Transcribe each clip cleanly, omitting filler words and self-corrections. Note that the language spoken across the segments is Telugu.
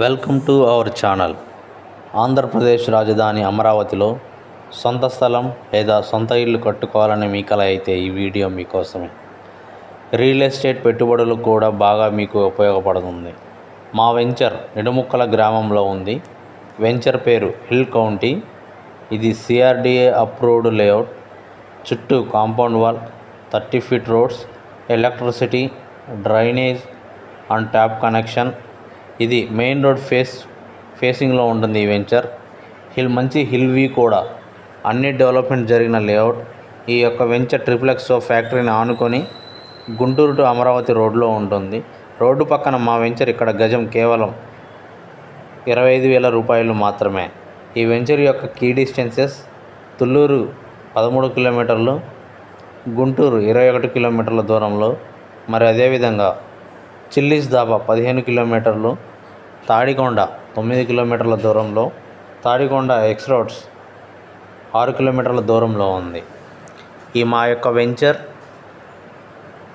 Welcome to our channel. Andhra Pradesh రాజధాని అమరావతిలో సొంత స్థలం లేదా సొంత ఇల్లు కట్టుకోవాలని మీ కల అయితే ఈ వీడియో మీకోసమే. రియల్ ఎస్టేట్ పెట్టుబడులు కూడా బాగా మీకు ఉపయోగపడుతుంది. మా వెంచర్ నిడుముక్కల గ్రామంలో ఉంది. వెంచర్ పేరు హిల్ కౌంటీ. ఇది సిఆర్డిఏ అప్రూవ్డ్ లేఅవుట్. చుట్టూ compound wall, 30 feet roads, electricity, drainage and tap connection. ఇది మెయిన్ రోడ్ ఫేసింగ్లో ఉంటుంది. ఈ వెంచర్ మంచి హిల్ వ్యూ కూడా. అన్ని డెవలప్మెంట్ జరిగిన లేఅవుట్. ఈ యొక్క వెంచర్ ట్రిప్లెక్స్ ఫ్యాక్టరీని ఆనుకొని గుంటూరు టు అమరావతి రోడ్లో ఉంటుంది. రోడ్డు పక్కన మా వెంచర్. ఇక్కడ గజం కేవలం 25,000 రూపాయలు మాత్రమే. ఈ వెంచర్ యొక్క కీ డిస్టెన్సెస్: తుళ్ళూరు 13 కిలోమీటర్లు, గుంటూరు 21 కిలోమీటర్ల దూరంలో, మరి అదేవిధంగా చిల్లీస్ దాబా 15 కిలోమీటర్లు, తాడికొండ 9 కిలోమీటర్ల దూరంలో, తాడికొండ ఎక్స్ రోడ్స్ 6 కిలోమీటర్ల దూరంలో ఉంది. ఈ మా యొక్క వెంచర్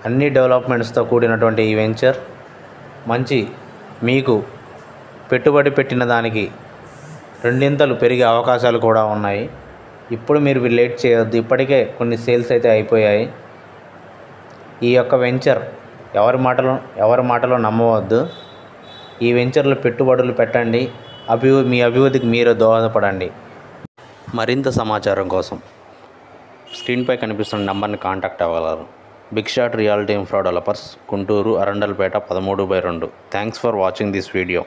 అన్ని డెవలప్మెంట్స్తో కూడినటువంటి ఈ వెంచర్ మంచి మీకు పెట్టుబడి పెట్టిన దానికి రెండింతలు పెరిగే అవకాశాలు కూడా ఉన్నాయి. ఇప్పుడు మీరు లేట్ చేయొద్దు. ఇప్పటికే కొన్ని సేల్స్ అయితే అయిపోయాయి. ఈ యొక్క వెంచర్ ఎవరి మాటలో నమ్మవద్దు. ఈ వెంచర్లో పెట్టుబడులు పెట్టండి. మీ అభివృద్ధికి మీరు దోహదపడండి. మరింత సమాచారం కోసం స్క్రీన్పై కనిపిస్తున్న నంబర్ని కాంటాక్ట్ అవ్వగలరు. Big shot reality infra developers, Guntur, Arundelpet 13/2. Thanks for watching this video.